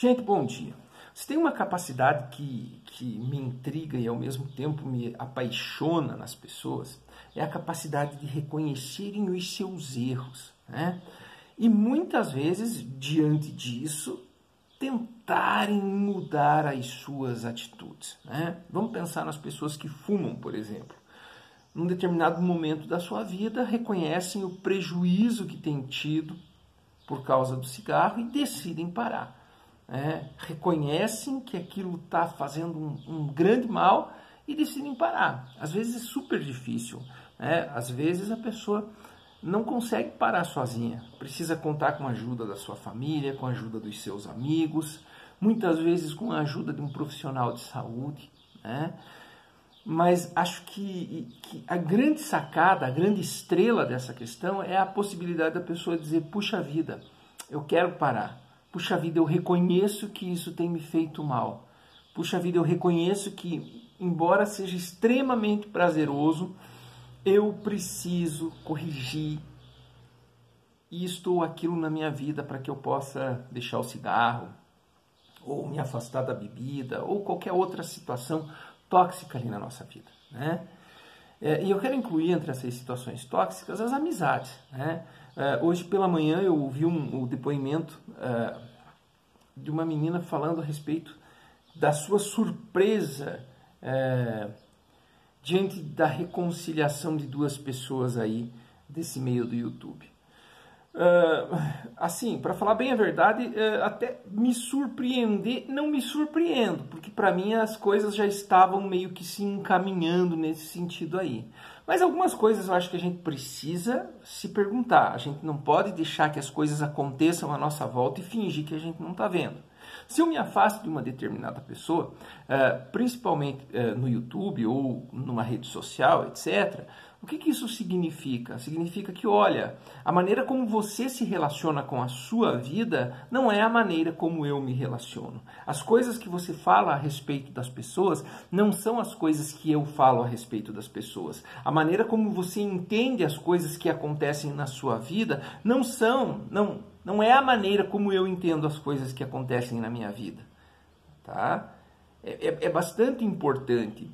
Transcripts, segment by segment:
Gente, bom dia. Você tem uma capacidade que me intriga e ao mesmo tempo me apaixona nas pessoas, é a capacidade de reconhecerem os seus erros, né? E muitas vezes, diante disso, tentarem mudar as suas atitudes, né? Vamos pensar nas pessoas que fumam, por exemplo. Num determinado momento da sua vida, reconhecem o prejuízo que têm tido por causa do cigarro e decidem parar. Reconhecem que aquilo está fazendo um grande mal e decidem parar. Às vezes é super difícil, às vezes a pessoa não consegue parar sozinha, precisa contar com a ajuda da sua família, com a ajuda dos seus amigos, muitas vezes com a ajuda de um profissional de saúde, Mas acho que a grande sacada, a grande estrela dessa questão é a possibilidade da pessoa dizer: puxa vida, eu quero parar. Puxa vida, eu reconheço que isso tem me feito mal. Puxa vida, eu reconheço que, embora seja extremamente prazeroso, eu preciso corrigir isto ou aquilo na minha vida para que eu possa deixar o cigarro, ou me afastar da bebida, ou qualquer outra situação tóxica ali na nossa vida, E eu quero incluir entre essas situações tóxicas as amizades, Hoje pela manhã eu ouvi o depoimento de uma menina falando a respeito da sua surpresa diante da reconciliação de duas pessoas aí desse meio do YouTube. Assim, para falar bem a verdade, até me surpreender, não me surpreendo, porque para mim as coisas já estavam meio que se encaminhando nesse sentido aí. Mas algumas coisas eu acho que a gente precisa se perguntar. A gente não pode deixar que as coisas aconteçam à nossa volta e fingir que a gente não está vendo. Se eu me afasto de uma determinada pessoa, principalmente no YouTube ou numa rede social, etc., o que isso significa? Significa que, olha, a maneira como você se relaciona com a sua vida não é a maneira como eu me relaciono. As coisas que você fala a respeito das pessoas não são as coisas que eu falo a respeito das pessoas. A maneira como você entende as coisas que acontecem na sua vida não é a maneira como eu entendo as coisas que acontecem na minha vida. Tá? É bastante importante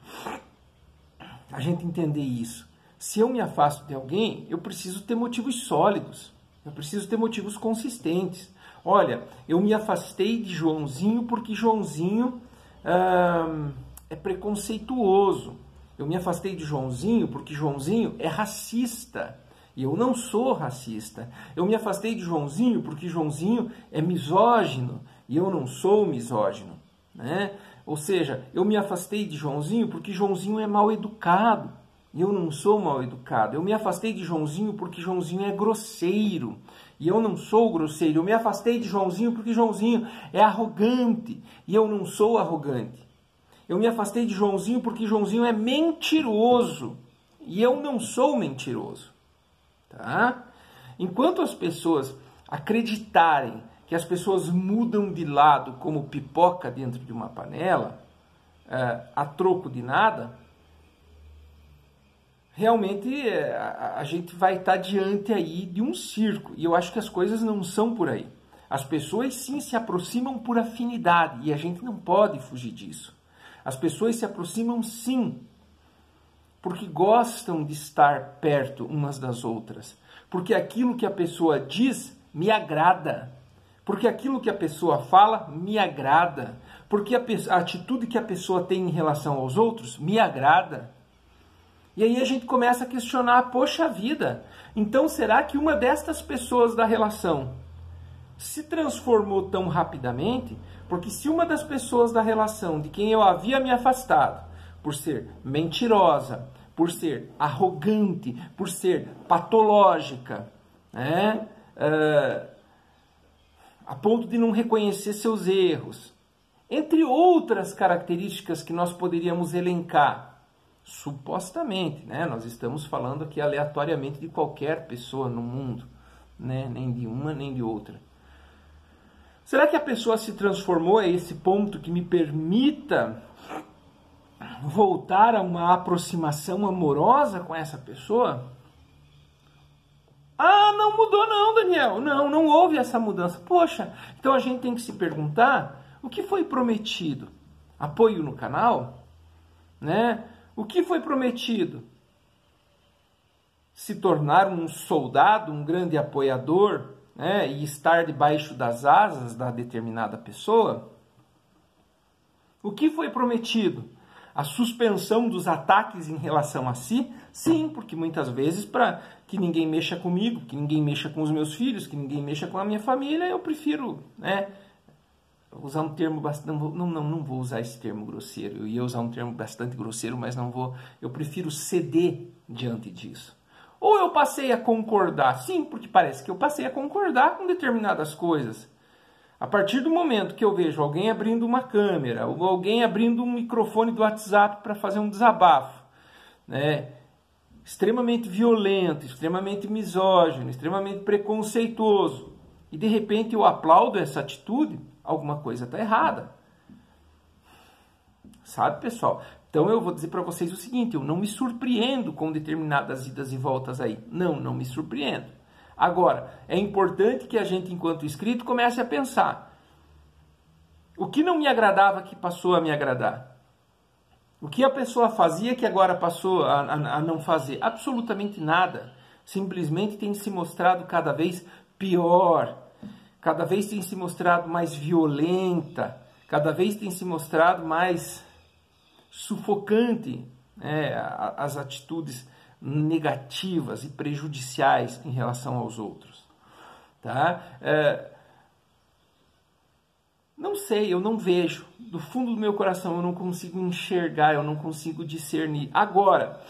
a gente entender isso. Se eu me afasto de alguém, eu preciso ter motivos sólidos, eu preciso ter motivos consistentes. Olha, eu me afastei de Joãozinho porque Joãozinho é preconceituoso. Eu me afastei de Joãozinho porque Joãozinho é racista. E eu não sou racista. Eu me afastei de Joãozinho porque Joãozinho é misógino. E eu não sou misógino. Ou seja, eu me afastei de Joãozinho porque Joãozinho é mal educado. E eu não sou mal educado. Eu me afastei de Joãozinho porque Joãozinho é grosseiro. E eu não sou grosseiro. Eu me afastei de Joãozinho porque Joãozinho é arrogante. E eu não sou arrogante. Eu me afastei de Joãozinho porque Joãozinho é mentiroso. E eu não sou mentiroso. Tá? Enquanto as pessoas acreditarem que as pessoas mudam de lado como pipoca dentro de uma panela, a troco de nada, realmente a gente vai estar diante aí de um circo. E eu acho que as coisas não são por aí. As pessoas sim se aproximam por afinidade e a gente não pode fugir disso. As pessoas se aproximam sim porque gostam de estar perto umas das outras. Porque aquilo que a pessoa diz me agrada. Porque aquilo que a pessoa fala me agrada. Porque a atitude que a pessoa tem em relação aos outros me agrada. E aí a gente começa a questionar, poxa vida, então será que uma destas pessoas da relação se transformou tão rapidamente? Porque se uma das pessoas da relação de quem eu havia me afastado, por ser mentirosa, por ser arrogante, por ser patológica, a ponto de não reconhecer seus erros, entre outras características que nós poderíamos elencar, supostamente, nós estamos falando aqui aleatoriamente de qualquer pessoa no mundo, nem de uma nem de outra. Será que a pessoa se transformou a esse ponto que me permita voltar a uma aproximação amorosa com essa pessoa? Ah, não mudou não, Daniel. Não, não houve essa mudança. Poxa, então a gente tem que se perguntar o que foi prometido? Apoio no canal? Né? O que foi prometido? Se tornar um soldado, um grande apoiador, né? E estar debaixo das asas da determinada pessoa? O que foi prometido? A suspensão dos ataques em relação a si? Sim, porque muitas vezes para que ninguém mexa comigo, que ninguém mexa com os meus filhos, que ninguém mexa com a minha família, eu prefiro, né, usar um termo bastante... Não vou usar esse termo grosseiro. Eu ia usar um termo bastante grosseiro, mas não vou. Eu prefiro ceder diante disso. Ou eu passei a concordar. Sim, porque parece que eu passei a concordar com determinadas coisas. A partir do momento que eu vejo alguém abrindo uma câmera, ou alguém abrindo um microfone do WhatsApp para fazer um desabafo, né, extremamente violento, extremamente misógino, extremamente preconceituoso, e de repente eu aplaudo essa atitude, alguma coisa está errada. Sabe, pessoal? Então eu vou dizer para vocês o seguinte, eu não me surpreendo com determinadas idas e voltas aí. Não me surpreendo. Agora, é importante que a gente, enquanto inscrito, comece a pensar. O que não me agradava que passou a me agradar? O que a pessoa fazia que agora passou a não fazer? Absolutamente nada. Simplesmente tem se mostrado cada vez pior. Cada vez tem se mostrado mais violenta. Cada vez tem se mostrado mais sufocante, né, as atitudes negativas e prejudiciais em relação aos outros. Tá? Não sei, eu não vejo. Do fundo do meu coração eu não consigo enxergar, eu não consigo discernir. Agora,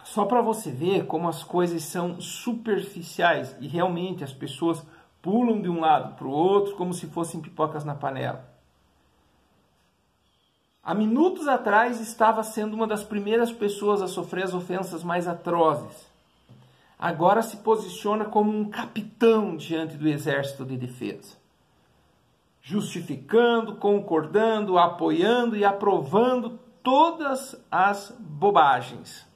só para você ver como as coisas são superficiais e realmente as pessoas pulam de um lado para o outro como se fossem pipocas na panela. Há minutos atrás estava sendo uma das primeiras pessoas a sofrer as ofensas mais atrozes. Agora se posiciona como um capitão diante do exército de defesa. Justificando, concordando, apoiando e aprovando todas as bobagens.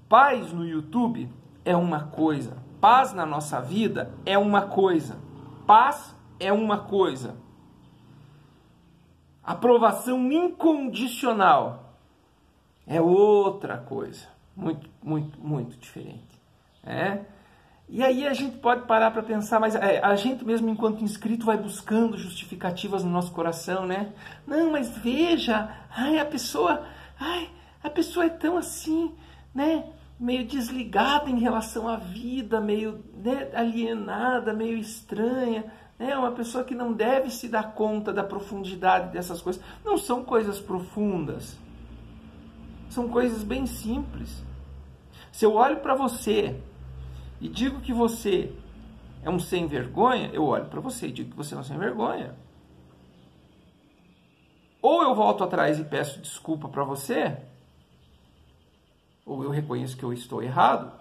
Paz no YouTube é uma coisa. Paz na nossa vida é uma coisa. Paz é uma coisa. Aprovação incondicional é outra coisa. Muito diferente. E aí a gente pode parar para pensar, mas a gente mesmo enquanto inscrito vai buscando justificativas no nosso coração, né? Não, mas veja, a pessoa é tão assim, né? Meio desligada em relação à vida, meio, né, alienada, meio estranha. É uma pessoa que não deve se dar conta da profundidade dessas coisas. Não são coisas profundas. São coisas bem simples. Se eu olho para você e digo que você é um sem vergonha, eu olho para você e digo que você é um sem vergonha. Ou eu volto atrás e peço desculpa para você, ou eu reconheço que eu estou errado,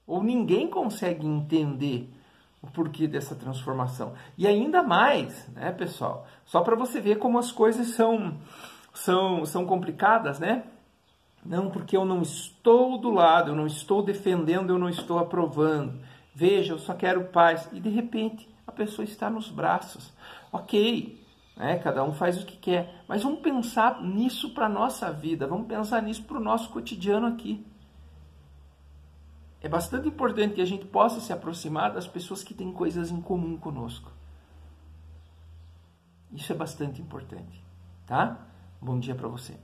ou ninguém consegue entender o porquê dessa transformação. E ainda mais, né, pessoal? Só para você ver como as coisas são complicadas, né? Não, porque eu não estou do lado, eu não estou defendendo, eu não estou aprovando. Veja, eu só quero paz. E de repente a pessoa está nos braços. Ok, né? Cada um faz o que quer. Mas vamos pensar nisso para a nossa vida, vamos pensar nisso para o nosso cotidiano aqui. É bastante importante que a gente possa se aproximar das pessoas que têm coisas em comum conosco. Isso é bastante importante, tá? Bom dia para você.